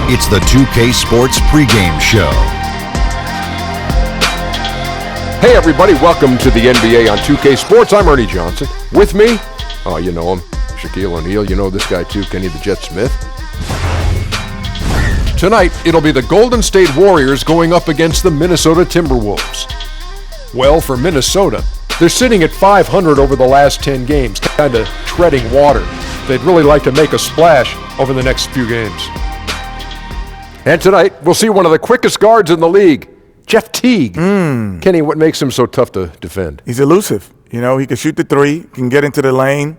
It's the 2K Sports pregame show. Hey everybody, welcome to the NBA on 2K Sports. I'm Ernie Johnson. With me, oh you know him, Shaquille O'Neal. You know this guy too, Kenny the Jet Smith. Tonight, it'll be the Golden State Warriors going up against the Minnesota Timberwolves. Well, for Minnesota, they're sitting at 500 over the last 10 games, kind of treading water. They'd really like to make a splash over the next few games. And tonight, we'll see one of the quickest guards in the league, Jeff Teague. Kenny, what makes him so tough to defend? He's elusive. You know, he can shoot the three, can get into the lane,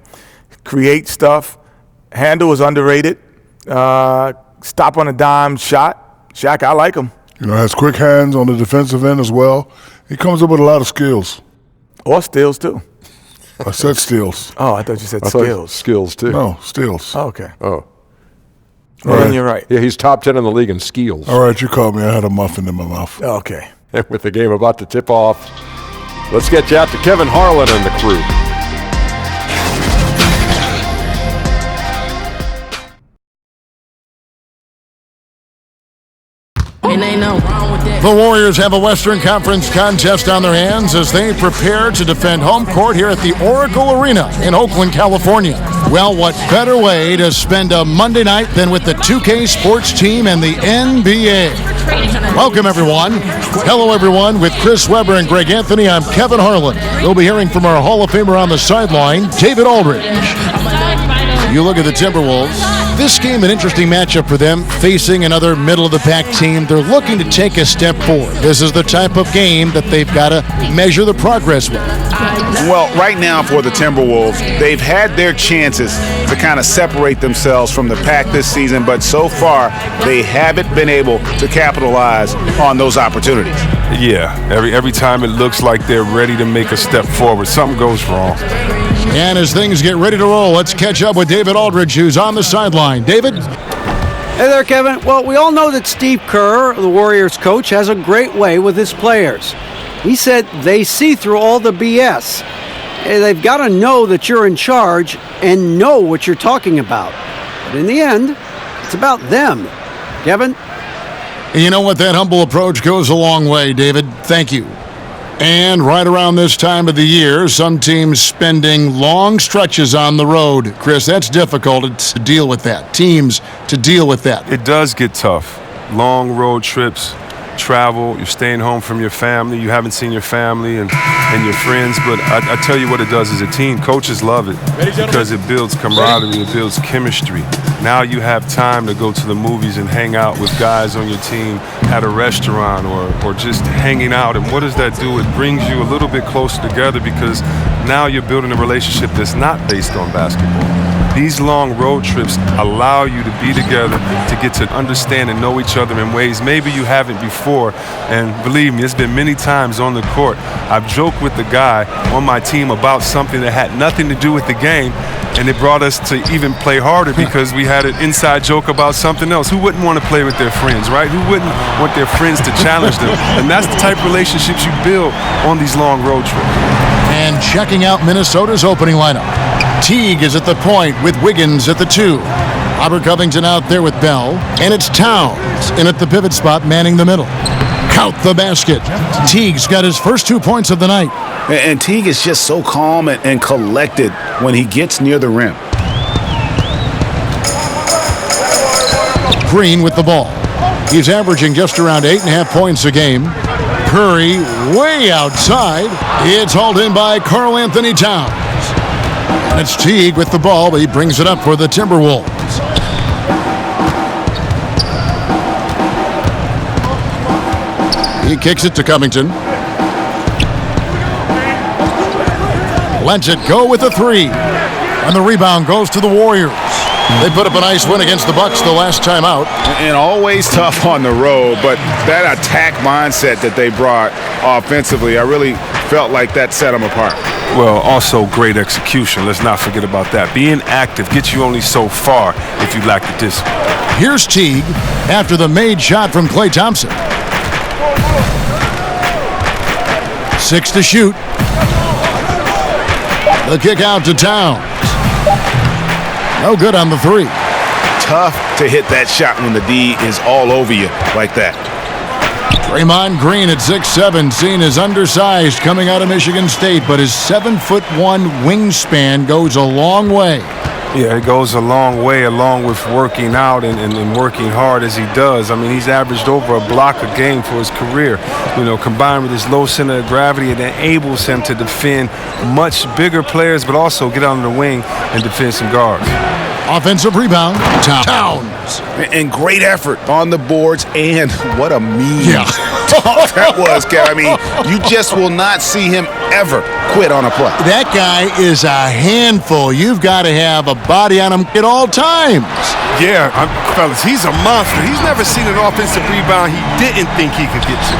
create stuff. Handle is underrated. Stop on a dime shot. Shaq, I like him. You know, has quick hands on the defensive end as well. He comes up with a lot of skills. Or steals, too. I said steals. Oh, I thought you said skills. Skills, too. No, steals. Oh, okay. Oh. Well, then you're right. Yeah, he's top 10 in the league in steals. All right, you called me. I had a muffin in my mouth. Okay. And with the game about to tip off, let's get you out to Kevin Harlan and the crew. The Warriors have a Western Conference contest on their hands as they prepare to defend home court here at the Oracle Arena in Oakland, California. Well, what better way to spend a Monday night than with the 2K Sports team and the NBA? Welcome, everyone. Hello, everyone. With Chris Webber and Greg Anthony, I'm Kevin Harlan. We'll be hearing from our Hall of Famer on the sideline, David Aldridge. You look at the Timberwolves. This game, an interesting matchup for them, facing another middle-of-the-pack team. They're looking to take a step forward. This is the type of game that they've got to measure the progress with. Well, right now for the Timberwolves, they've had their chances to kind of separate themselves from the pack this season, but so far they haven't been able to capitalize on those opportunities. Yeah, every time it looks like they're ready to make a step forward, something goes wrong. And as things get ready to roll, let's catch up with David Aldridge, who's on the sideline. David? Hey there, Kevin. Well, we all know that Steve Kerr, the Warriors coach, has a great way with his players. He said they see through all the BS. They've got to know that you're in charge and know what you're talking about. But in the end, it's about them. Kevin? You know what? That humble approach goes a long way, David. Thank you. And right around this time of the year, some teams spending long stretches on the road. Chris, that's difficult to deal with that. Teams to deal with that. It does get tough. Long road trips, travel, you're staying home from your family. You haven't seen your family and your friends. But I tell you what it does as a team. Coaches love it because it builds camaraderie, it builds chemistry. Now you have time to go to the movies and hang out with guys on your team at a restaurant or just hanging out. And what does that do? It brings you a little bit closer together because now you're building a relationship that's not based on basketball. These long road trips allow you to be together, to get to understand and know each other in ways maybe you haven't before. And believe me, it's been many times on the court. I've joked with the guy on my team about something that had nothing to do with the game, and it brought us to even play harder because we had an inside joke about something else. Who wouldn't want to play with their friends, right? Who wouldn't want their friends to challenge them? And that's the type of relationships you build on these long road trips. And checking out Minnesota's opening lineup. Teague is at the point with Wiggins at the 2. Robert Covington out there with Bell. And it's Towns in at the pivot spot manning the middle. Count the basket. Teague's got his first 2 points of the night. And Teague is just so calm and collected when he gets near the rim. Green with the ball. He's averaging just around 8.5 points a game. Curry way outside. It's hauled in by Karl Anthony Towns. And it's Teague with the ball, but he brings it up for the Timberwolves. He kicks it to Covington. Lets it go with a 3. And the rebound goes to the Warriors. They put up a nice win against the Bucks the last time out. And always tough on the road, but that attack mindset that they brought offensively, I really felt like that set them apart. Well, also great execution. Let's not forget about that. Being active gets you only so far if you lack the discipline. Here's Teague after the made shot from Klay Thompson. 6 to shoot. The kick out to Towns. No good on the 3. tough to hit that shot when the D is all over you like that. Draymond Green at 6'7", seen as undersized coming out of Michigan State, but his 7'1" wingspan goes a long way. Yeah, it goes a long way along with working out and working hard as he does. I mean, he's averaged over a block a game for his career. You know, combined with his low center of gravity, it enables him to defend much bigger players, but also get out on the wing and defend some guards. Offensive rebound, Towns. And great effort on the boards, and what a mean Yeah. that was, Kev. I mean, you just will not see him ever quit on a play. That guy is a handful. You've got to have a body on him at all times. Yeah, fellas, he's a monster. He's never seen an offensive rebound he didn't think he could get to.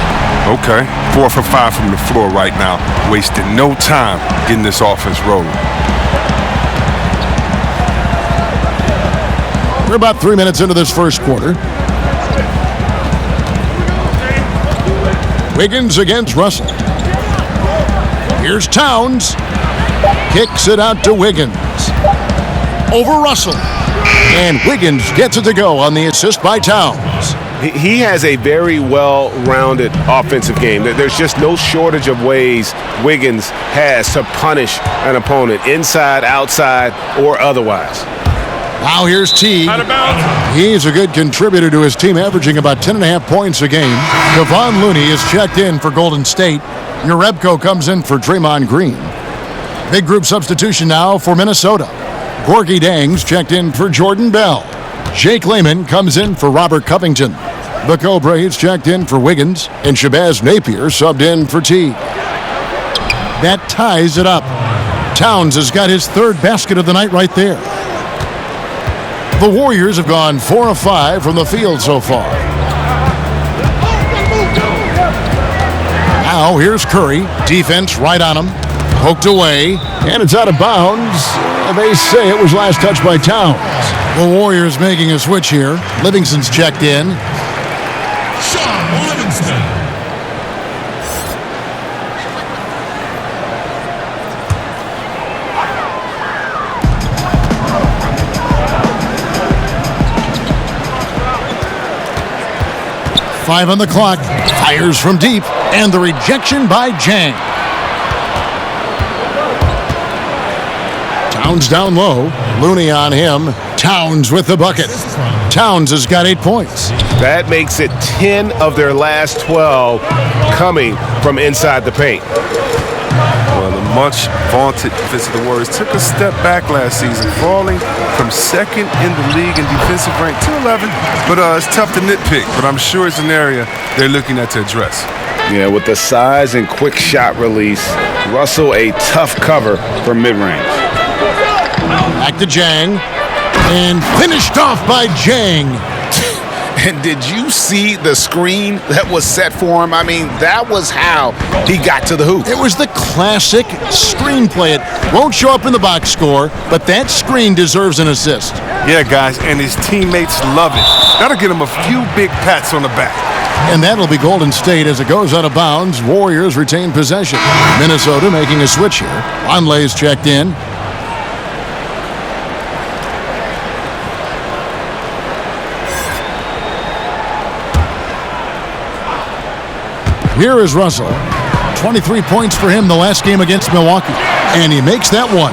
Okay, 4 for 5 from the floor right now. Wasting no time getting this offense rolling. We're about 3 minutes into this first quarter. Wiggins against Russell. Here's Towns. Kicks it out to Wiggins. Over Russell. And Wiggins gets it to go on the assist by Towns. He has a very well-rounded offensive game. There's just no shortage of ways Wiggins has to punish an opponent, inside, outside, or otherwise. Now here's Teague. He's a good contributor to his team, averaging about 10.5 points a game. Kevon Looney is checked in for Golden State. Urebko comes in for Draymond Green. Big group substitution now for Minnesota. Gorgie Dangs checked in for Jordan Bell. Jake Layman comes in for Robert Covington. The Cobras checked in for Wiggins, and Shabazz Napier subbed in for Teague. That ties it up. Towns has got his third basket of the night right there. The Warriors have gone 4 of 5 from the field so far. Now here's Curry. Defense right on him. Poked away, and it's out of bounds. They say it was last touched by Towns. The Warriors making a switch here. Livingston's checked in. Livingston. Five on the clock. Fires from deep. And the rejection by Jang. Towns down low. Looney on him. Towns with the bucket. Towns has got 8 points. That makes it 10 of their last 12 coming from inside the paint. Well, the much vaunted defense of the Warriors took a step back last season, falling from second in the league in defensive rank to 11. But it's tough to nitpick, but I'm sure it's an area they're looking at to address. Yeah, with the size and quick shot release, Russell a tough cover from mid-range. Back to Jang. And finished off by Jang. And did you see the screen that was set for him? I mean, that was how he got to the hoop. It was the classic screenplay. It won't show up in the box score, but that screen deserves an assist. Yeah, guys, and his teammates love it. That'll get him a few big pats on the back. And that'll be Golden State as it goes out of bounds. Warriors retain possession. Minnesota making a switch here. Onlay's checked in. Here is Russell. 23 points for him the last game against Milwaukee. And he makes that one.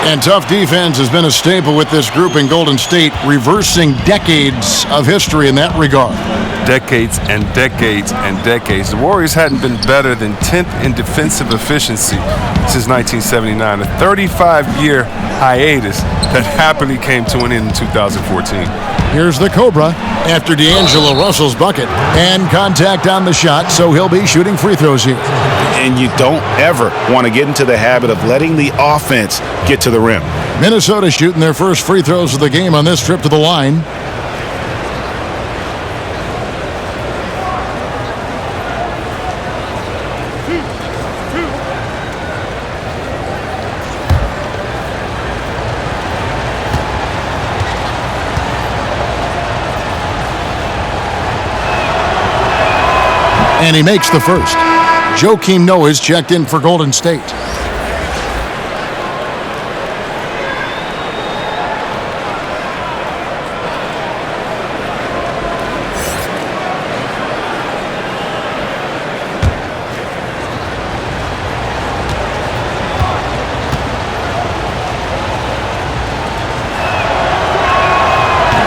And tough defense has been a staple with this group in Golden State, reversing decades of history in that regard. Decades and decades and decades. The Warriors hadn't been better than 10th in defensive efficiency since 1979, a 35-year hiatus that happily came to an end in 2014. Here's the Cobra after D'Angelo Russell's bucket and contact on the shot, so he'll be shooting free throws here. And you don't ever want to get into the habit of letting the offense get to the rim. Minnesota shooting their first free throws of the game on this trip to the line. And he makes the first. Joakim Noah is checked in for Golden State.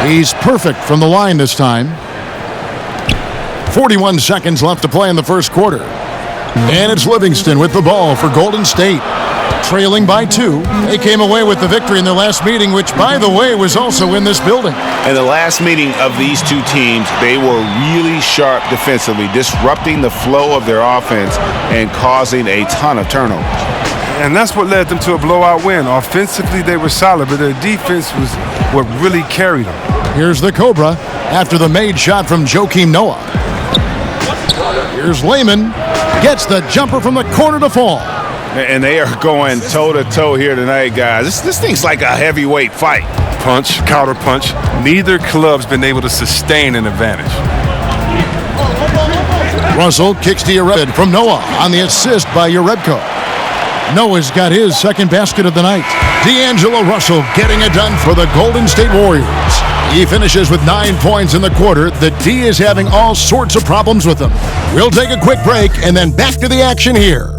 He's perfect from the line this time. 41 seconds left to play in the first quarter. And it's Livingston with the ball for Golden State. Trailing by 2. They came away with the victory in their last meeting, which, by the way, was also in this building. In the last meeting of these two teams, they were really sharp defensively, disrupting the flow of their offense and causing a ton of turnovers. And that's what led them to a blowout win. Offensively, they were solid, but their defense was what really carried them. Here's the Cobra after the made shot from Joakim Noah. Here's Lehman. Gets the jumper from the corner to fall. And they are going toe-to-toe here tonight, guys. This thing's like a heavyweight fight. Punch, counter punch. Neither club's been able to sustain an advantage. Russell kicks to Urebka from Noah on the assist by Urebka. Noah's got his second basket of the night. D'Angelo Russell getting it done for the Golden State Warriors. He finishes with 9 points in the quarter. The D is having all sorts of problems with him. We'll take a quick break and then back to the action here.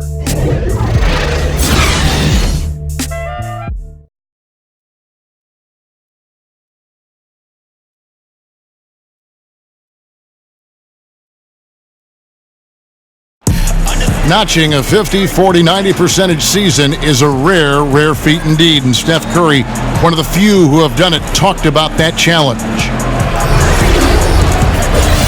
Notching a 50, 40, 90% season is a rare feat indeed. And Steph Curry, one of the few who have done it, talked about that challenge.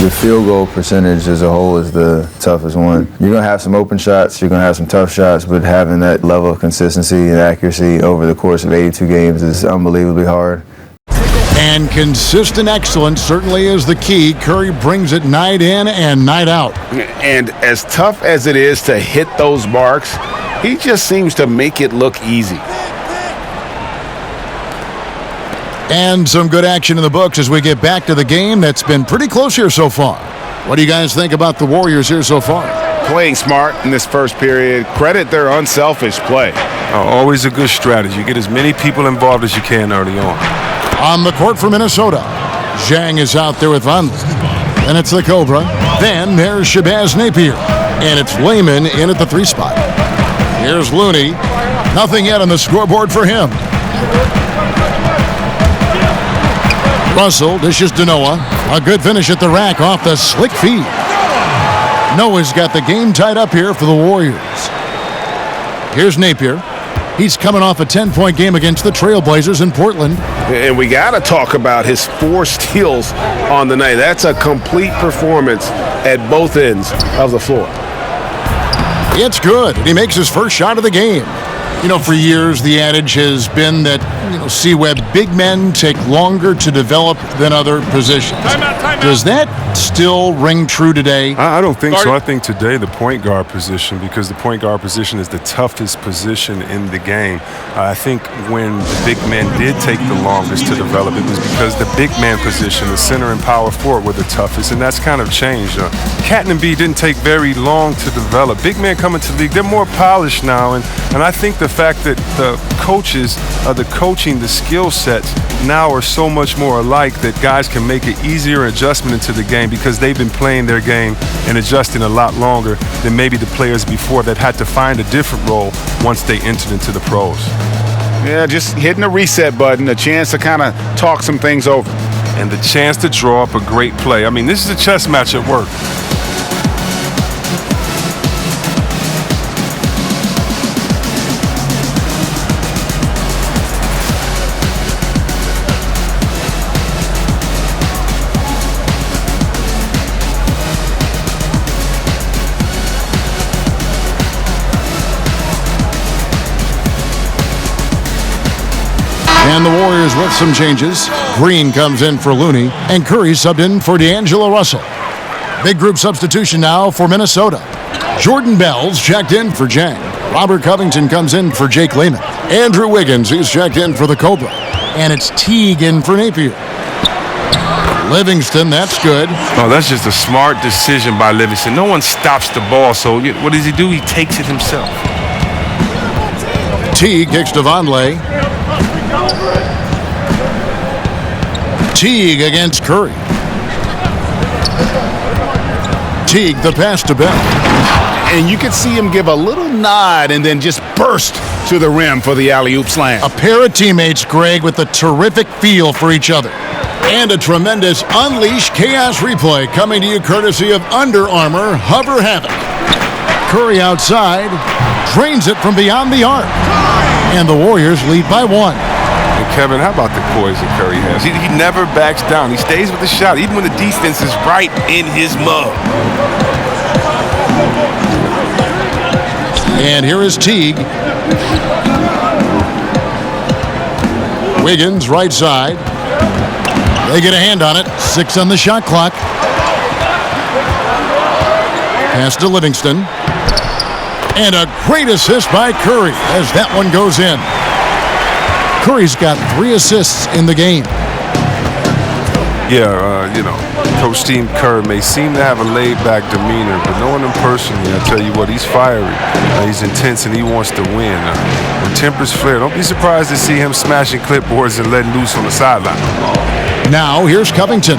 The field goal percentage as a whole is the toughest one. You're going to have some open shots, you're going to have some tough shots, but having that level of consistency and accuracy over the course of 82 games is unbelievably hard. And consistent excellence certainly is the key. Curry brings it night in and night out. And as tough as it is to hit those marks, he just seems to make it look easy. And some good action in the books as we get back to the game that's been pretty close here so far. What do you guys think about the Warriors here so far? Playing smart in this first period. Credit their unselfish play. Always a good strategy. Get as many people involved as you can early on. On the court for Minnesota, Zhang is out there with Van. Then it's the Cobra. Then there's Shabazz Napier. And it's Lehman in at the 3 spot. Here's Looney. Nothing yet on the scoreboard for him. Russell dishes to Noah. A good finish at the rack off the slick feed. Noah's got the game tied up here for the Warriors. Here's Napier. He's coming off a 10-point game against the Trailblazers in Portland. And we got to talk about his 4 steals on the night. That's a complete performance at both ends of the floor. It's good. He makes his first shot of the game. You know, for years, the adage has been that, C-Web, big men take longer to develop than other positions. Does that still ring true today? I don't think so. I think today the point guard position, because the point guard position is the toughest position in the game. I think when the big men did take the longest to develop, it was because the big man position, the center and power forward, were the toughest, and that's kind of changed. Cat and B didn't take very long to develop. Big men coming to the league, they're more polished now, and I think the fact that the coaches, the coaching, the skill sets now are so much more alike that guys can make it easier adjustment into the game because they've been playing their game and adjusting a lot longer than maybe the players before that had to find a different role once they entered into the pros. Yeah, just hitting a reset button, a chance to kind of talk some things over. And the chance to draw up a great play. I mean, this is a chess match at work. And the Warriors with some changes. Green comes in for Looney, and Curry subbed in for D'Angelo Russell. Big group substitution now for Minnesota. Jordan Bell's checked in for Zhang. Robert Covington comes in for Jake Lehman. Andrew Wiggins, he's checked in for the Cobra. And it's Teague in for Napier. Livingston, that's good. Oh, that's just a smart decision by Livingston. No one stops the ball, so what does he do? He takes it himself. Teague kicks to Vonleh. Teague against Curry. Teague, the pass to Bell. And you could see him give a little nod and then just burst to the rim for the alley-oop slam. A pair of teammates, Greg, with a terrific feel for each other. And a tremendous Unleash Chaos replay coming to you courtesy of Under Armour Hover Havoc. Curry outside, drains it from beyond the arc. And the Warriors lead by 1. And Kevin, how about the poise that Curry has? He never backs down. He stays with the shot, even when the defense is right in his mug. And here is Teague. Wiggins, right side. They get a hand on it. 6 on the shot clock. Pass to Livingston. And a great assist by Curry as that one goes in. Curry's got 3 assists in the game. Yeah, Coach Steve Kerr may seem to have a laid-back demeanor, but knowing him personally, I tell you what, he's fiery. He's intense, and he wants to win. When tempers flare, don't be surprised to see him smashing clipboards and letting loose on the sideline. Now, here's Covington.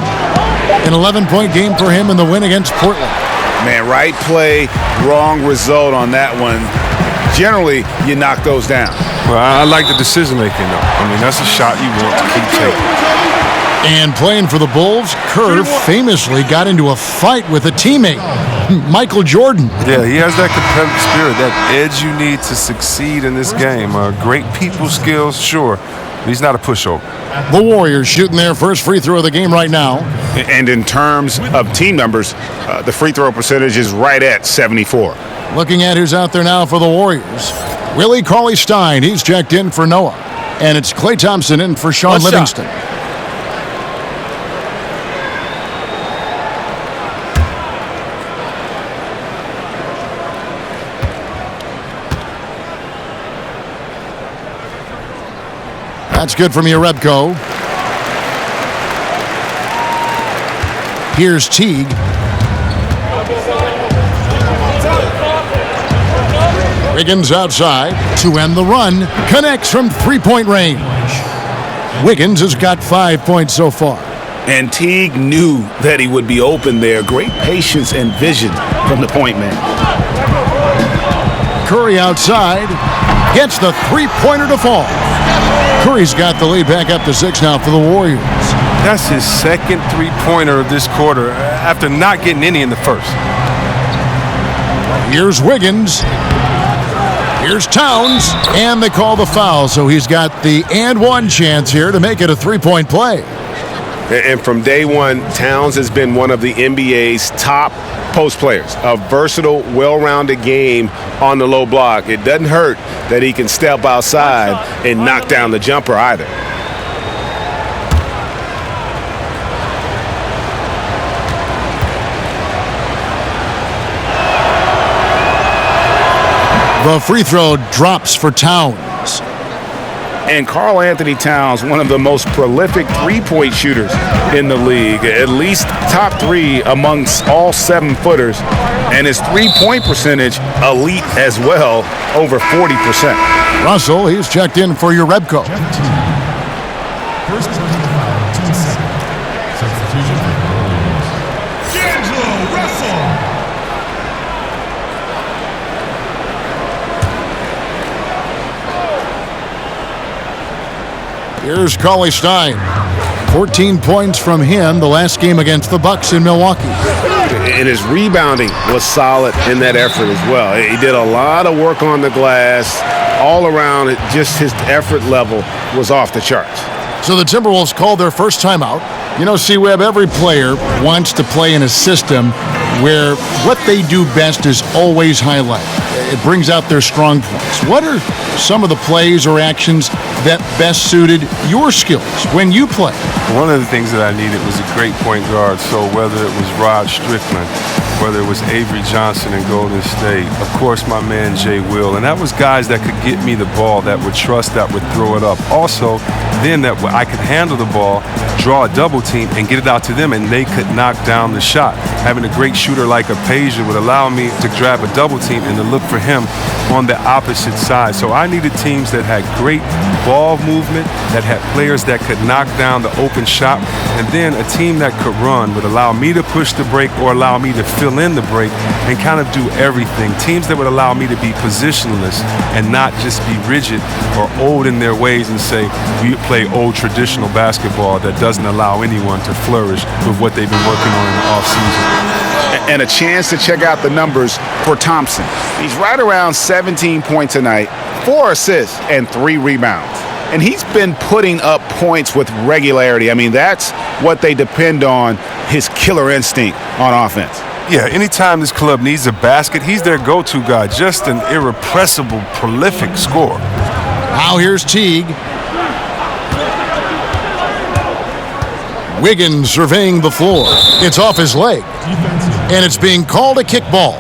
An 11-point game for him in the win against Portland. Man, right play, wrong result on that one. Generally, you knock those down. Well, I like the decision-making, though. I mean, that's a shot you want to keep taking. And playing for the Bulls, Kerr famously got into a fight with a teammate, Michael Jordan. Yeah, he has that competitive spirit, that edge you need to succeed in this game. Great people skills, sure, but he's not a pushover. The Warriors shooting their first free throw of the game right now. And in terms of team numbers, the free throw percentage is right at 74. Looking at who's out there now for the Warriors. Willie Cauley-Stein, he's checked in for Noah. And it's Klay Thompson in for Sean Livingston. That's good from Jerebko. Here's Teague. Wiggins outside to end the run. Connects from three-point range. Wiggins has got 5 points so far. And Teague knew that he would be open there. Great patience and vision from the point man. Curry outside. Gets the three-pointer to fall. Curry's got the lead back up to 6 now for the Warriors. That's his second three-pointer of this quarter after not getting any in the first. Here's Wiggins. Here's Towns. And they call the foul, so he's got the and one chance here to make it a three-point play. And from day one, Towns has been one of the NBA's top post players. A versatile, well-rounded game on the low block. It doesn't hurt that he can step outside and knock down the jumper either. The free throw drops for Towns. And Karl Anthony Towns, one of the most prolific three-point shooters in the league, at least top 3 amongst all 7-footers, and his three-point percentage elite as well, over 40%. Russell, he's checked in for Jerebko. Here's Cauley-Stein. 14 points from him the last game against the Bucks in Milwaukee. And his rebounding was solid in that effort as well. He did a lot of work on the glass. All around, just his effort level was off the charts. So the Timberwolves called their first timeout. You know, C-Web, every player wants to play in a system where what they do best is always highlighted. It brings out their strong points. What are some of the plays or actions that best suited your skills when you play? One of the things that I needed was a great point guard. So whether it was Rod Strickland, whether it was Avery Johnson in Golden State, of course my man Jay Will, and that was guys that could get me the ball, that would trust, that would throw it up. Also, then that I could handle the ball, draw a double team, and get it out to them, and they could knock down the shot. Having a great shooter like Apasia would allow me to grab a double team and to look for him on the opposite side. So I needed teams that had great ball movement, that had players that could knock down the open shot, and then a team that could run would allow me to push the break or allow me to fill in the break and kind of do everything. Teams that would allow me to be positionless and not just be rigid or old in their ways and say, we play play old traditional basketball that doesn't allow anyone to flourish with what they've been working on in the offseason. And a chance to check out the numbers for Thompson. He's right around 17 points a night, 4 assists, and 3 rebounds. And he's been putting up points with regularity. I mean, that's what they depend on, his killer instinct on offense. Yeah, anytime this club needs a basket, he's their go-to guy. Just an irrepressible, prolific scorer. Now here's Teague. Wiggins surveying the floor. It's off his leg. And it's being called a kickball.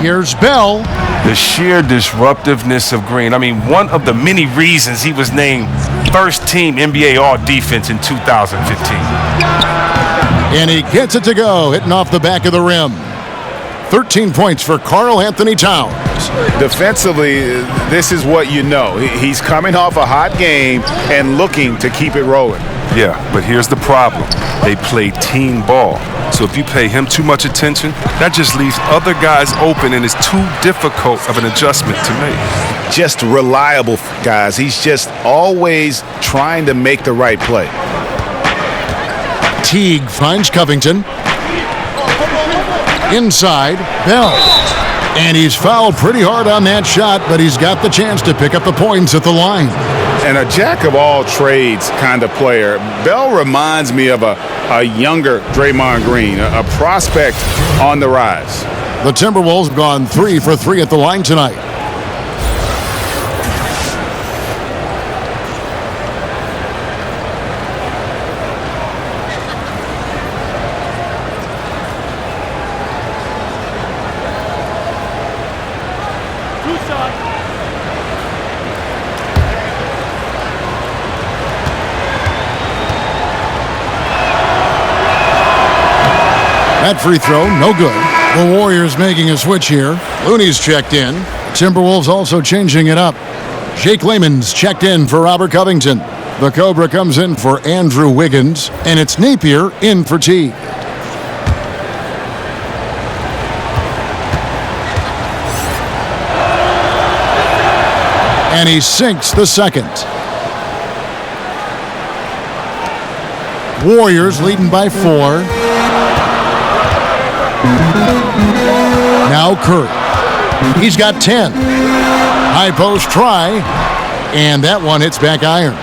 Here's Bell. The sheer disruptiveness of Green. I mean, one of the many reasons he was named first-team NBA All-Defense in 2015. And he gets it to go, hitting off the back of the rim. 13 points for Karl Anthony Towns. Defensively, this is what you know. He's coming off a hot game and looking to keep it rolling. Yeah, but here's the problem. They play team ball. So if you pay him too much attention, that just leaves other guys open and it's too difficult of an adjustment to make. Just reliable, guys. He's just always trying to make the right play. Teague finds Covington. Inside, Bell. And he's fouled pretty hard on that shot, but he's got the chance to pick up the points at the line. And a jack-of-all-trades kind of player. Bell reminds me of a younger Draymond Green, a prospect on the rise. The Timberwolves have gone 3 for 3 at the line tonight. That free throw, no good. The Warriors making a switch here. Looney's checked in. Timberwolves also changing it up. Jake Layman's checked in for Robert Covington. The Cobra comes in for Andrew Wiggins, and it's Napier in for Teague. And he sinks the second. Warriors leading by 4. Now Kurt. He's got 10. High post try. And that one hits back iron.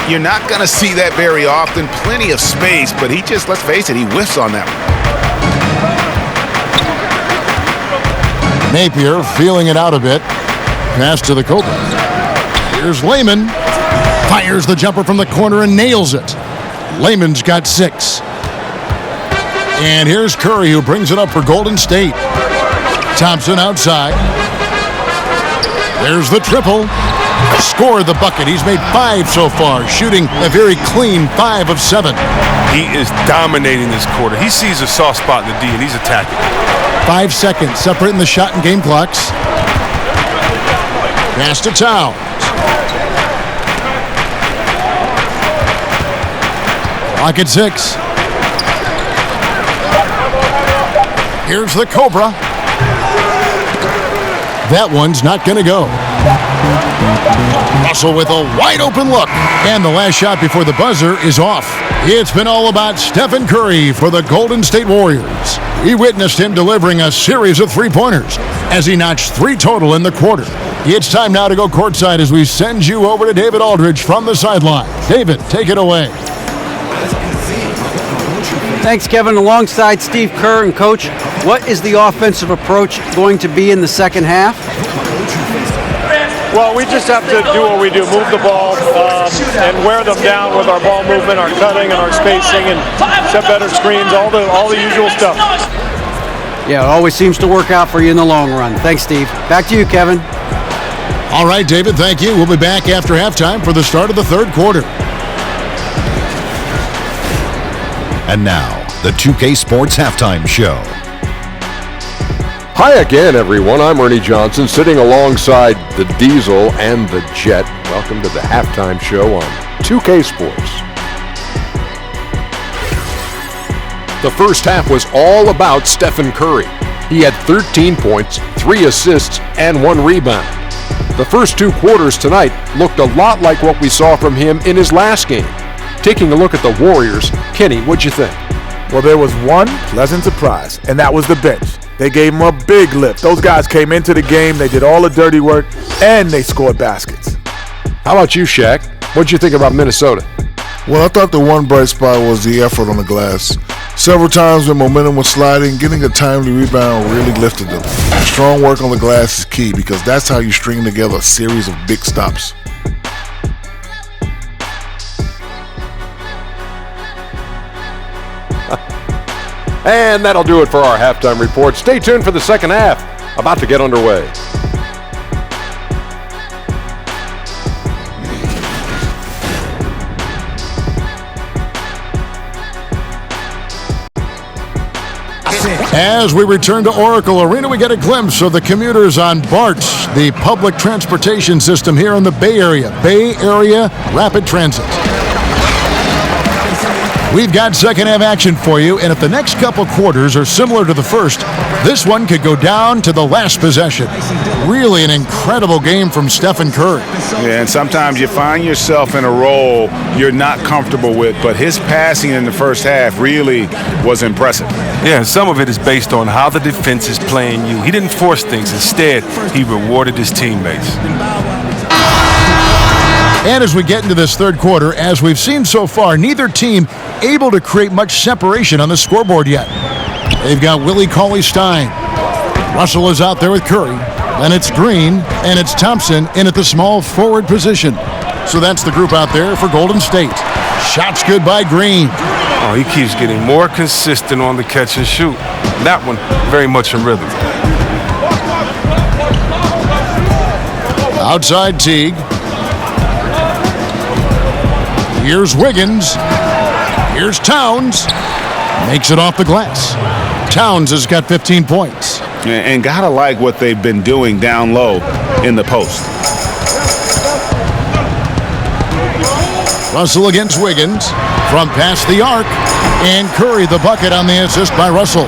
You're not going to see that very often. Plenty of space, but he just, let's face it, he whiffs on that one. Napier feeling it out a bit. Pass to the Cobra. Here's Layman. Fires the jumper from the corner and nails it. Layman's got 6. And here's Curry, who brings it up for Golden State. Thompson outside. There's the triple. Scored the bucket. He's made 5 so far, shooting a very clean 5 of 7. He is dominating this quarter. He sees a soft spot in the D, and he's attacking. 5 seconds separating the shot and game clocks. Pass to Towns. Clock at 6. Here's the Cobra. That one's not going to go. Russell with a wide open look. And the last shot before the buzzer is off. It's been all about Stephen Curry for the Golden State Warriors. We witnessed him delivering a series of three-pointers as he notched 3 total in the quarter. It's time now to go courtside as we send you over to David Aldridge from the sideline. David, take it away. Thanks, Kevin. Alongside Steve Kerr and Coach, what is the offensive approach going to be in the second half? Well, we just have to do what we do, move the ball and wear them down with our ball movement, our cutting, and our spacing, and set better screens, all the usual stuff. Yeah, it always seems to work out for you in the long run. Thanks, Steve. Back to you, Kevin. All right, David, thank you. We'll be back after halftime for the start of the third quarter. And now, the 2K Sports Halftime Show. Hi again, everyone. I'm Ernie Johnson, sitting alongside the Diesel and the Jet. Welcome to the Halftime Show on 2K Sports. The first half was all about Stephen Curry. He had 13 points, 3 assists, and 1 rebound. The first 2 quarters tonight looked a lot like what we saw from him in his last game. Taking a look at the Warriors, Kenny, what'd you think? Well, there was one pleasant surprise, and that was the bench. They gave him a big lift. Those guys came into the game, they did all the dirty work, and they scored baskets. How about you, Shaq? What'd you think about Minnesota? Well, I thought the one bright spot was the effort on the glass. Several times when momentum was sliding, getting a timely rebound really lifted them. Strong work on the glass is key because that's how you string together a series of big stops. And that'll do it for our halftime report. Stay tuned for the second half, about to get underway. As we return to Oracle Arena, we get a glimpse of the commuters on BART, the public transportation system here in the Bay Area. Bay Area Rapid Transit. We've got second half action for you, and if the next couple quarters are similar to the first, this one could go down to the last possession. Really an incredible game from Stephen Curry. Yeah, and sometimes you find yourself in a role you're not comfortable with, but his passing in the first half really was impressive. Yeah, and some of it is based on how the defense is playing you. He didn't force things. Instead, he rewarded his teammates. And as we get into this third quarter, as we've seen so far, neither team able to create much separation on the scoreboard yet. They've got Willie Cauley-Stein. Russell is out there with Curry. Then it's Green, and it's Thompson in at the small forward position. So that's the group out there for Golden State. Shots good by Green. Oh, he keeps getting more consistent on the catch and shoot. That one, very much in rhythm. Outside Teague. Here's Wiggins. Here's Towns. Makes it off the glass. Towns has got 15 points. And gotta like what they've been doing down low in the post. Russell against Wiggins. From past the arc. And Curry the bucket on the assist by Russell.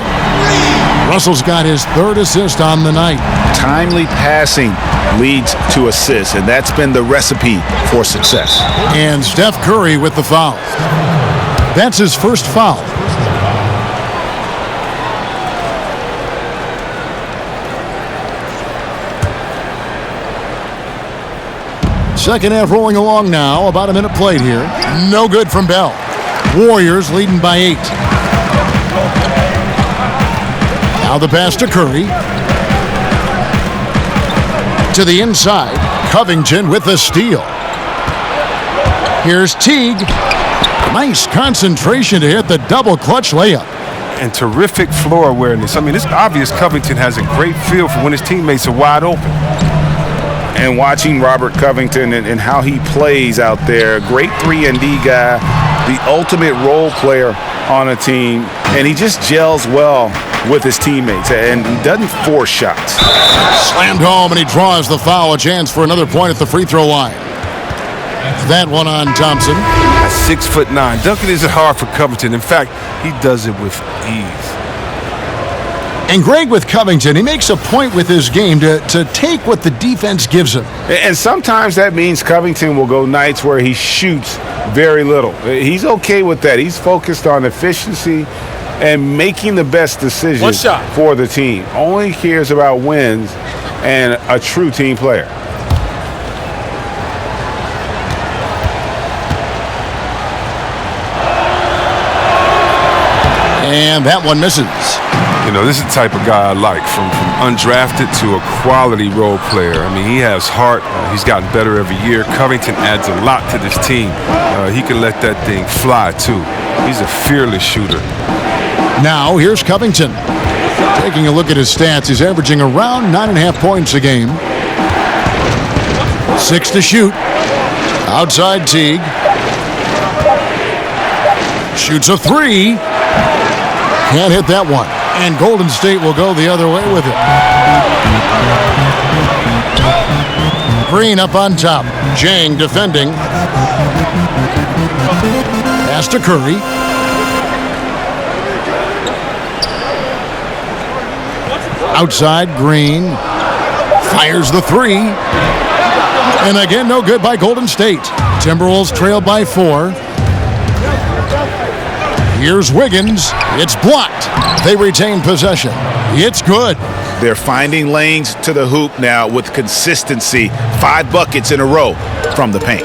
Russell's got his third assist on the night. Timely passing leads to assists, and that's been the recipe for success. And Steph Curry with the foul. That's his first foul. Second half rolling along now. About a minute played here. No good from Bell. Warriors leading by 8. Now the pass to Curry. To the inside. Covington with the steal. Here's Teague. Nice concentration to hit the double clutch layup. And terrific floor awareness. I mean, it's obvious Covington has a great feel for when his teammates are wide open. And watching Robert Covington and how he plays out there, great 3-and-D guy, the ultimate role player on a team, and he just gels well with his teammates and he doesn't force shots. Slammed home and he draws the foul. A chance for another point at the free throw line. That one on Thompson. 6'9". Dunking isn't hard for Covington. In fact, he does it with ease. And Greg with Covington, he makes a point with his game to take what the defense gives him. And sometimes that means Covington will go nights where he shoots very little. He's okay with that. He's focused on efficiency and making the best decisions for the team. Only cares about wins and a true team player. And that one misses. You know, this is the type of guy I like, from undrafted to a quality role player. I mean, he has heart. He's gotten better every year. Covington adds a lot to this team. He can let that thing fly, too. He's a fearless shooter. Now, here's Covington. Taking a look at his stats, he's averaging around 9.5 points a game. 6 to shoot. Outside Teague. Shoots a 3. Can't hit that one. And Golden State will go the other way with it. Green up on top. Jang defending. Pass to Curry. Outside, Green fires the three. And again, no good by Golden State. Timberwolves trail by 4. Here's Wiggins. It's blocked. They retain possession. It's good. They're finding lanes to the hoop now with consistency. 5 buckets in a row from the paint.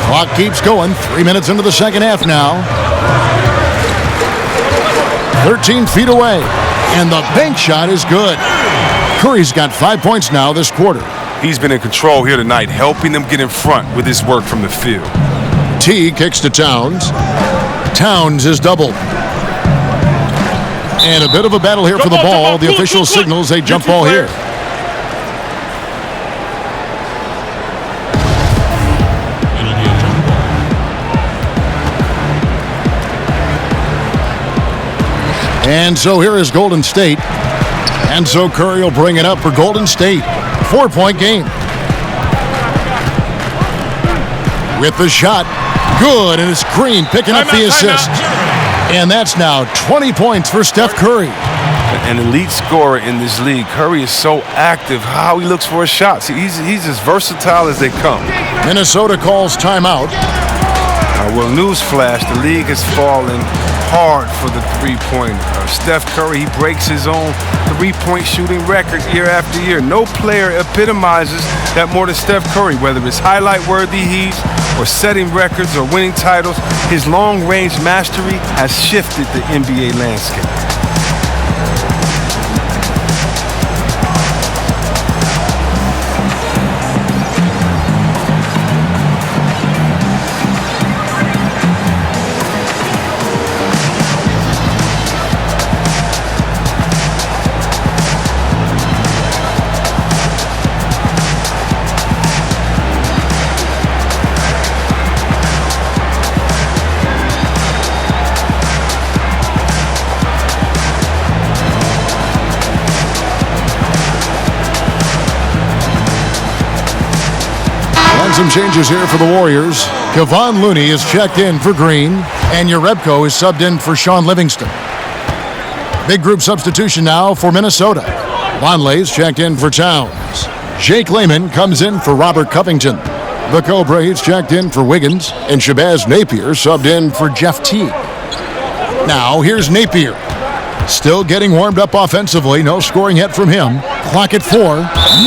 Clock keeps going. 3 minutes into the second half now. 13 feet away. And the bank shot is good. Curry's got 5 points now this quarter. He's been in control here tonight, helping them get in front with his work from the field. T kicks to Towns. Towns is doubled. And a bit of a battle here for the ball. The official signals a jump ball here. And so here is Golden State. And so Curry will bring it up for Golden State. 4-point game. With the shot. Good, and it's Green picking up the assist. And that's now 20 points for Steph Curry. An elite scorer in this league. Curry is so active, how he looks for his shots. He's as versatile as they come. Minnesota calls timeout. Well, newsflash, the league has fallen hard for the three-pointer. Steph Curry, he breaks his own three-point shooting record year after year. No player epitomizes that more than Steph Curry, whether it's highlight-worthy heats or setting records or winning titles. His long-range mastery has shifted the NBA landscape. Some changes here for the Warriors. Kevon Looney is checked in for Green, and Jerebko is subbed in for Sean Livingston. Big group substitution now for Minnesota. Vonleh's checked in for Towns. Jake Layman comes in for Robert Covington. The Cobra is checked in for Wiggins, and Shabazz Napier subbed in for Jeff Teague. Now here's Napier. Still getting warmed up offensively. No scoring yet from him. Clock at 4.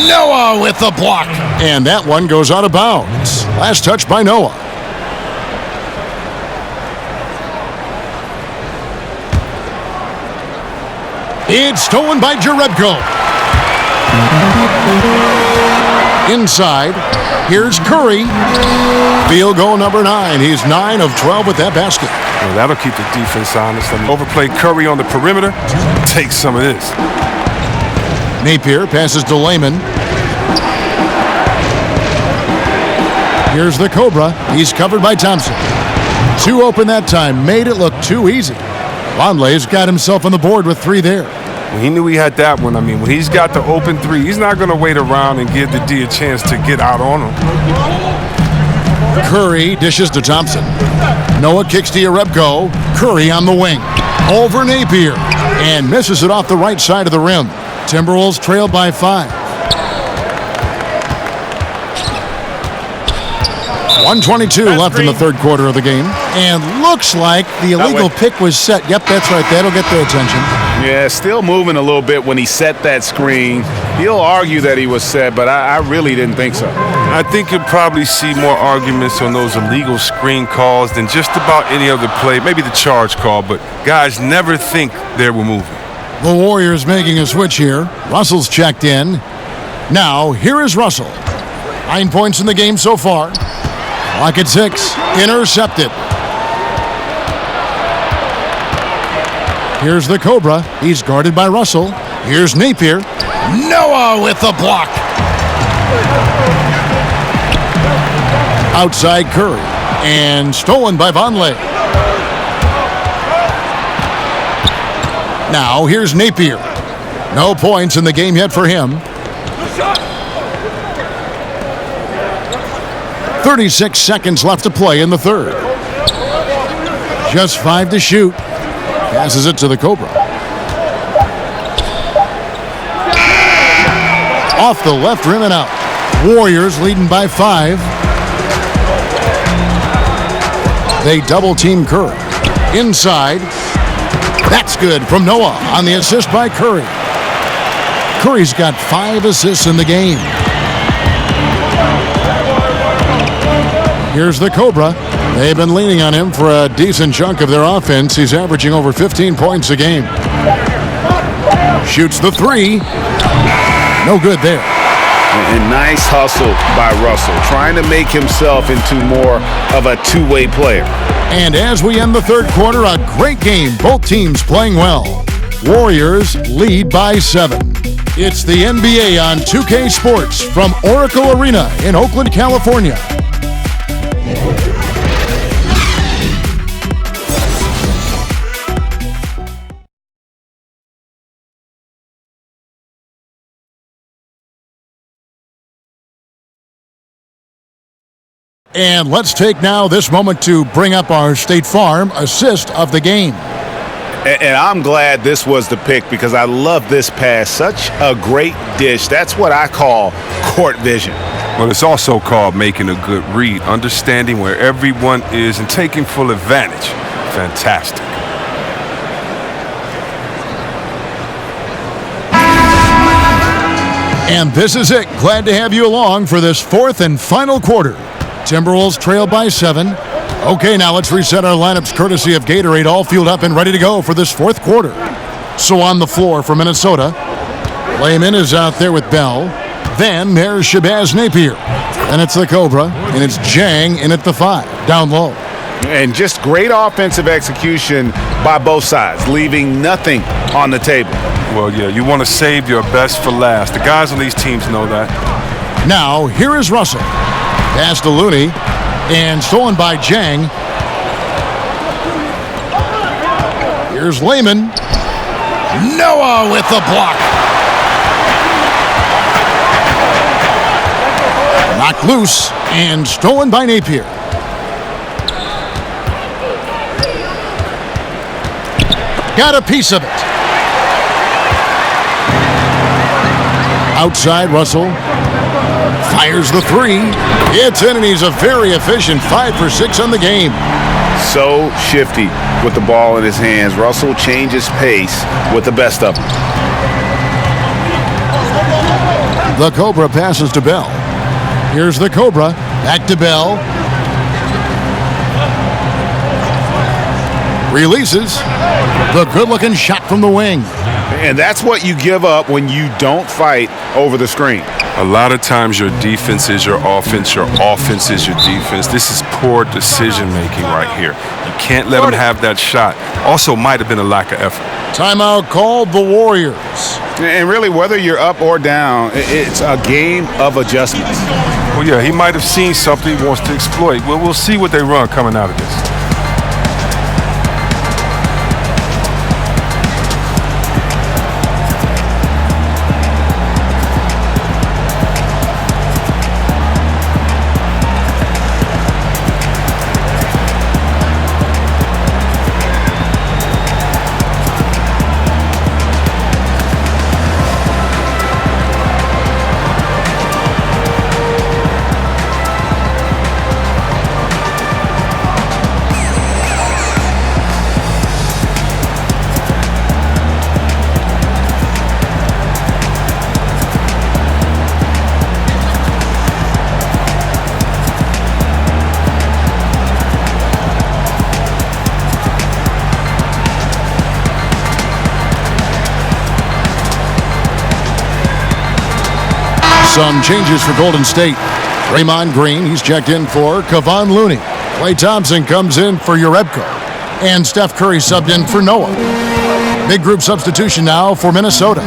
Noah with the block. And that one goes out of bounds. Last touch by Noah. It's stolen by Jerebko. Inside. Here's Curry. Field goal number 9. He's 9 of 12 with that basket. Well, that'll keep the defense honest. Overplay Curry on the perimeter. Take some of this. Napier passes to Layman. Here's the Cobra. He's covered by Thompson. 2 open that time. Made it look too easy. Vonleh's got himself on the board with 3 there. Well, he knew he had that one. I mean, when he's got the open 3, he's not going to wait around and give the D a chance to get out on him. Curry dishes to Thompson. Noah kicks to Jerebko. Curry on the wing. Over Napier. And misses it off the right side of the rim. Timberwolves trail by 5. 1:22 left in the third quarter of the game. And looks like the illegal pick was set. Yep, that's right. That'll get their attention. Yeah, still moving a little bit when he set that screen. He'll argue that he was set, but I really didn't think so. I think you'll probably see more arguments on those illegal screen calls than just about any other play. Maybe the charge call, but guys never think they were moving. The Warriors making a switch here. Russell's checked in. Now, here is Russell. 9 points in the game so far. Clock at 6. Intercepted. Here's the Cobra. He's guarded by Russell. Here's Napier. Noah with the block. Outside Curry. And stolen by Vonleh. Now here's Napier. No points in the game yet for him. 36 seconds left to play in the third. Just 5 to shoot. Passes it to the Cobra. Off the left rim and out. Warriors leading by 5. They double team Curry. Inside. That's good from Noah on the assist by Curry. Curry's got 5 assists in the game. Here's the Cobra. They've been leaning on him for a decent chunk of their offense. He's averaging over 15 points a game. Shoots the 3. No good there. And nice hustle by Russell, trying to make himself into more of a two-way player. And as we end the third quarter, a great game. Both teams playing well. Warriors lead by 7. It's the NBA on 2K Sports from Oracle Arena in Oakland, California. And let's take now this moment to bring up our State Farm assist of the game. And I'm glad this was the pick because I love this pass. Such a great dish. That's what I call court vision. Well, it's also called making a good read, understanding where everyone is and taking full advantage. Fantastic. And this is it. Glad to have you along for this fourth and final quarter. Timberwolves trail by 7. Okay, now let's reset our lineups courtesy of Gatorade, all fueled up and ready to go for this fourth quarter. So on the floor for Minnesota, Layman is out there with Bell. Then there's Shabazz Napier. Then it's the Cobra, and it's Jang in at the 5, down low. And just great offensive execution by both sides, leaving nothing on the table. Well, yeah, you want to save your best for last. The guys on these teams know that. Now, here is Russell. Pass to Looney, and stolen by Jang. Here's Layman. Noah with the block. Knocked loose and stolen by Napier. Got a piece of it. Outside, Russell fires the 3. It's in, and he's a very efficient 5 for 6 on the game. So shifty with the ball in his hands. Russell changes pace with the best of them. The Cobra passes to Bell. Here's the Cobra. Back to Bell. Releases. The good-looking shot from the wing. And that's what you give up when you don't fight over the screen. A lot of times your defense is your offense is your defense. This is poor decision-making right here. You can't let them have that shot. Also might have been a lack of effort. Timeout called the Warriors. And really, whether you're up or down, it's a game of adjustments. Well, yeah, he might have seen something he wants to exploit. Well, we'll see what they run coming out of this. Some changes for Golden State. Draymond Green, he's checked in for Kevon Looney. Klay Thompson comes in for Jerebko. And Steph Curry subbed in for Noah. Big group substitution now for Minnesota.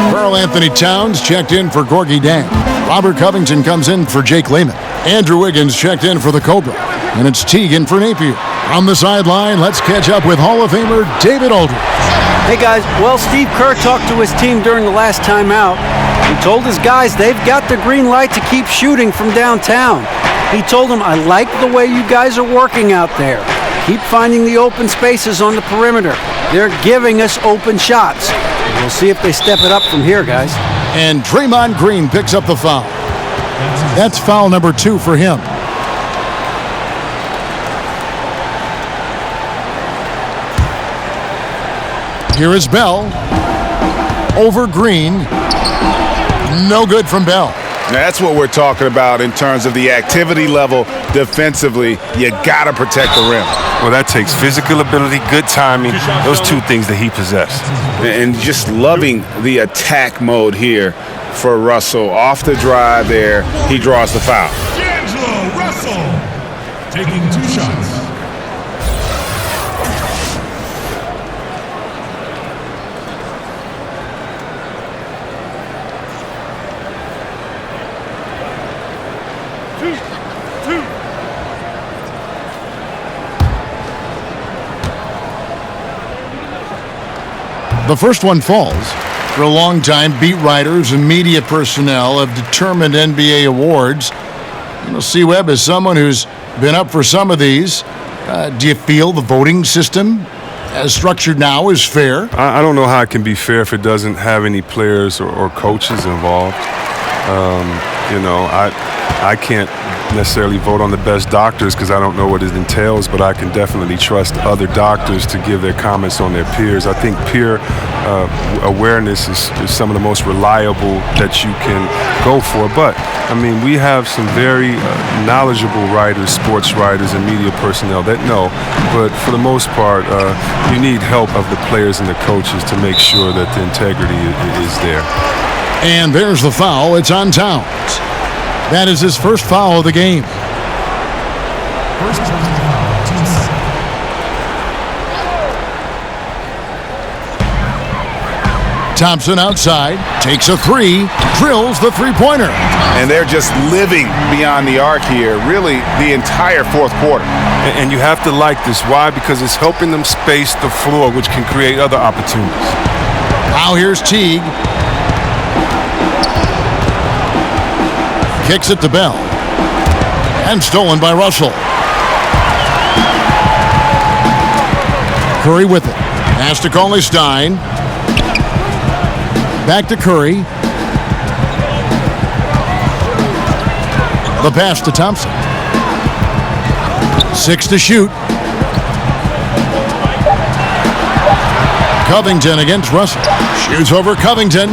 Karl Anthony Towns checked in for Gorgui Dieng. Robert Covington comes in for Jake Layman. Andrew Wiggins checked in for the Cobra. And it's Teague for Napier. On the sideline, let's catch up with Hall of Famer David Aldridge. Hey guys, well, Steve Kerr talked to his team during the last timeout. He told his guys they've got the green light to keep shooting from downtown. He told them, I like the way you guys are working out there. Keep finding the open spaces on the perimeter. They're giving us open shots. We'll see if they step it up from here, guys. And Draymond Green picks up the foul. That's foul number 2 for him. Here is Bell. Over Green. No good from Bell. That's what we're talking about in terms of the activity level defensively. You got to protect the rim. Well, that takes physical ability, good timing, those 2 things that he possessed. And just loving the attack mode here for Russell. Off the drive there, he draws the foul. D'Angelo Russell taking 2 shots. The first one falls. For a long time, beat writers and media personnel have determined NBA awards. You know, C-Webb, as someone who's been up for some of these, do you feel the voting system as structured now is fair? I don't know how it can be fair if it doesn't have any players or coaches involved. You know, I can't necessarily vote on the best doctors because I don't know what it entails, but I can definitely trust other doctors to give their comments on their peers. I think peer awareness is some of the most reliable that you can go for. But, I mean, we have some very knowledgeable writers, sports writers, and media personnel that know. But for the most part, you need help of the players and the coaches to make sure that the integrity is there. And there's the foul. It's on Towns. That is his first foul of the game. First personal foul, team. Thompson outside, takes a 3, drills the 3-pointer. And they're just living beyond the arc here, really the entire fourth quarter. And you have to like this. Why? Because it's helping them space the floor, which can create other opportunities. Now here's Teague. Kicks it to Bell. And stolen by Russell. Curry with it. Pass to Cauley-Stein. Back to Curry. The pass to Thompson. 6 to shoot. Covington against Russell. Shoots over Covington.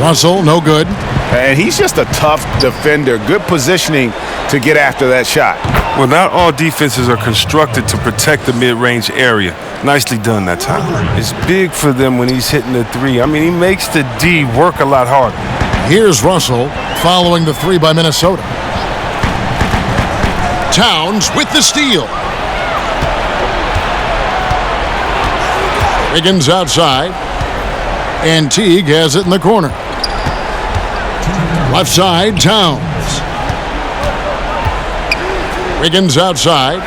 Russell, no good. And he's just a tough defender. Good positioning to get after that shot. Well, not all defenses are constructed to protect the mid-range area. Nicely done that time. It's big for them when he's hitting the 3. I mean, he makes the D work a lot harder. Here's Russell following the 3 by Minnesota. Towns with the steal. Wiggins outside. And Teague has it in the corner. Left side, Towns. Wiggins outside.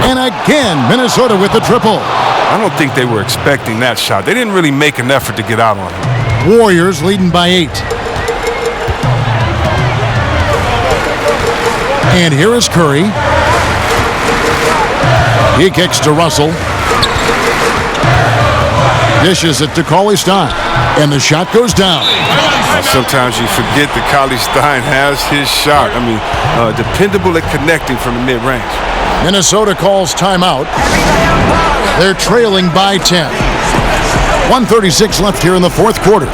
And again, Minnesota with the triple. I don't think they were expecting that shot. They didn't really make an effort to get out on him. Warriors leading by 8. And here is Curry. He kicks to Russell. Dishes it to Cauley-Stein. And the shot goes down. Sometimes you forget that Cauley-Stein has his shot. I mean, dependable at connecting from the mid-range. Minnesota calls timeout. They're trailing by 10. 1:36 left here in the fourth quarter.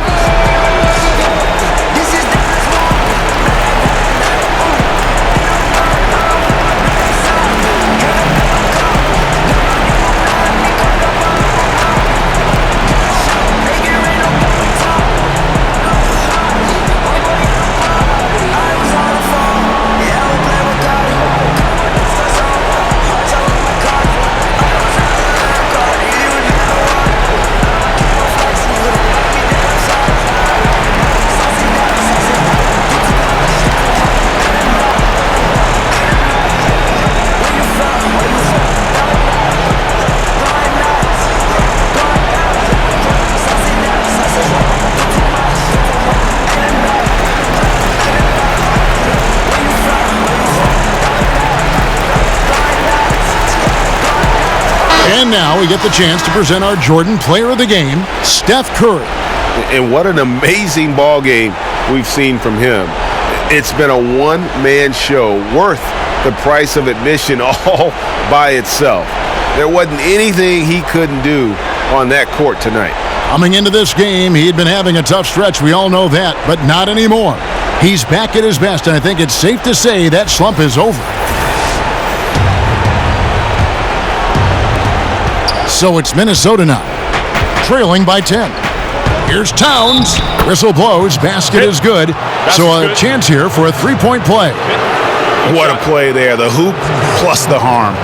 And now we get the chance to present our Jordan Player of the Game, Steph Curry. And what an amazing ball game we've seen from him. It's been a one-man show worth the price of admission all by itself. There wasn't anything he couldn't do on that court tonight. Coming into this game, he had been having a tough stretch. We all know that, but not anymore. He's back at his best, and I think it's safe to say that slump is over. So it's Minnesota now, trailing by 10. Here's Towns. Whistle blows. Basket is good. So a chance here for a three-point play. What a play there. The hoop plus the harm.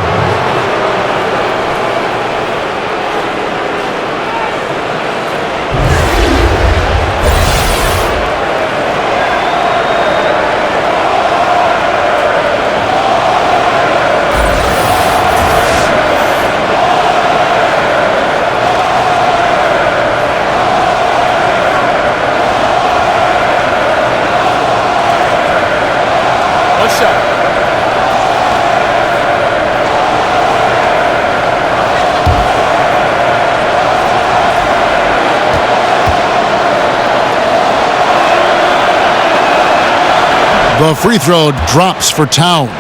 The free throw drops for Towns.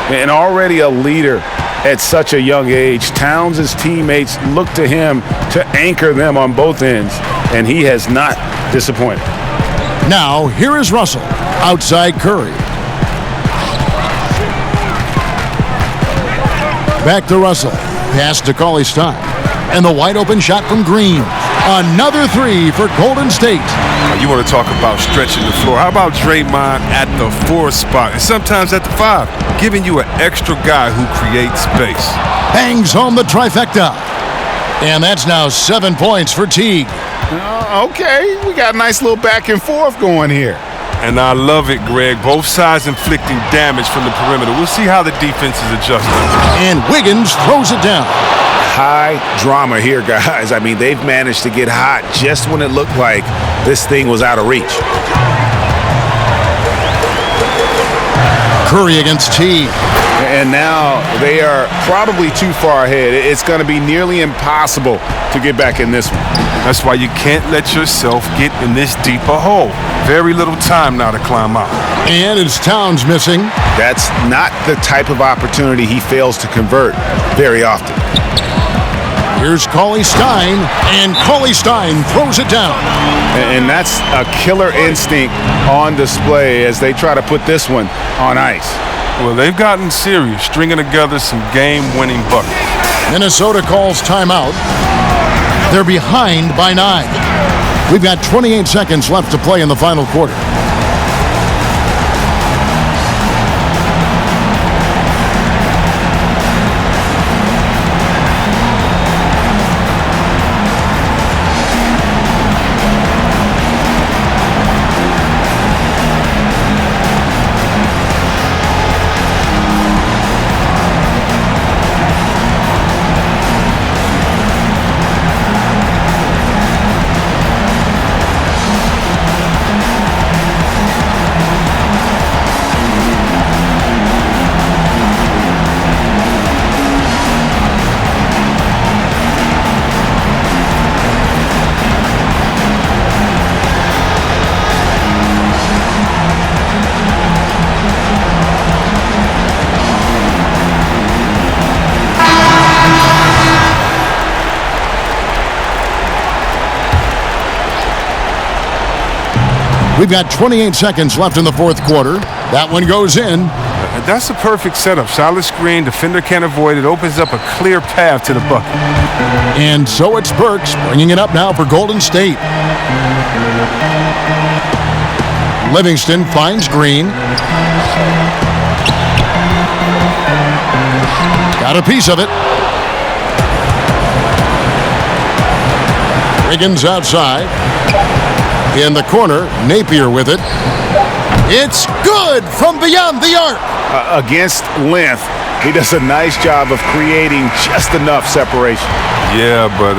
And already a leader at such a young age. Towns' teammates look to him to anchor them on both ends, and he has not disappointed. Now, here is Russell, outside Curry. Back to Russell. Pass to Cauley-Stein. And the wide open shot from Green. Another three for Golden State. You want to talk about stretching the floor. How about Draymond at the 4 spot and sometimes at the 5, giving you an extra guy who creates space. Bangs home the trifecta. And that's now 7 points for Teague. Okay, we got a nice little back and forth going here. And I love it, Greg. Both sides inflicting damage from the perimeter. We'll see how the defense is adjusting. And Wiggins throws it down. High drama here, guys. I mean, they've managed to get hot just when it looked like this thing was out of reach. Curry against Teague. And now they are probably too far ahead. It's going to be nearly impossible to get back in this one. That's why you can't let yourself get in this deeper hole. Very little time now to climb out. And it's Towns missing. That's not the type of opportunity he fails to convert very often. Here's Cauley-Stein, and Cauley-Stein throws it down. And that's a killer instinct on display as they try to put this one on ice. Well, they've gotten serious, stringing together some game-winning buckets. Minnesota calls timeout. They're behind by 9. We've got 28 seconds left to play in the final quarter. We've got 28 seconds left in the fourth quarter. That one goes in. That's a perfect setup. Solid screen. Defender can't avoid it. Opens up a clear path to the bucket. And so it's Burks bringing it up now for Golden State. Livingston finds Green. Got a piece of it. Wiggins outside. In the corner, Napier with it. It's good from beyond the arc. Against length, he does a nice job of creating just enough separation. Yeah, but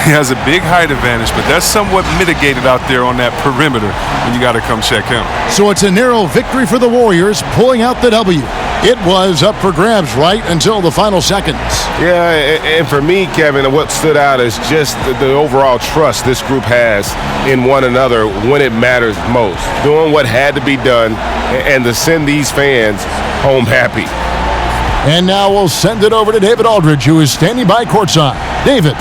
he has a big height advantage, but that's somewhat mitigated out there on that perimeter when you got to come check him. So it's a narrow victory for the Warriors, pulling out the W. It was up for grabs right until the final seconds. Yeah, and for me, Kevin, what stood out is just the overall trust this group has in one another when it matters most. Doing what had to be done and to send these fans home happy. And now we'll send it over to David Aldridge, who is standing by courtside. David.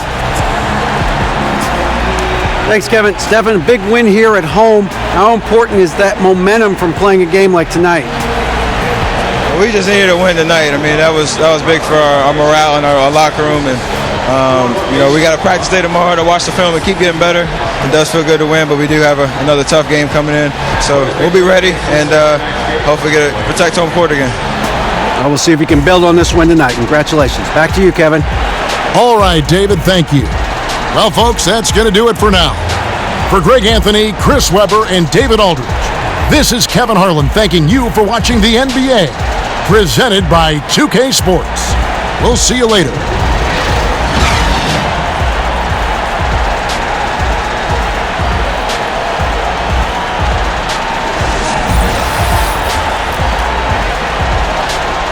Thanks, Kevin. Stephen, a big win here at home. How important is that momentum from playing a game like tonight? We just needed to win tonight. I mean, that was big for our morale in our locker room. And, we got a practice day tomorrow to watch the film and keep getting better. It does feel good to win, but we do have another tough game coming in. So we'll be ready and hopefully protect home court again. Well, we'll see if we can build on this win tonight. Congratulations. Back to you, Kevin. All right, David, thank you. Well, folks, that's going to do it for now. For Greg Anthony, Chris Webber, and David Aldridge, this is Kevin Harlan thanking you for watching the NBA, presented by 2K Sports. We'll see you later.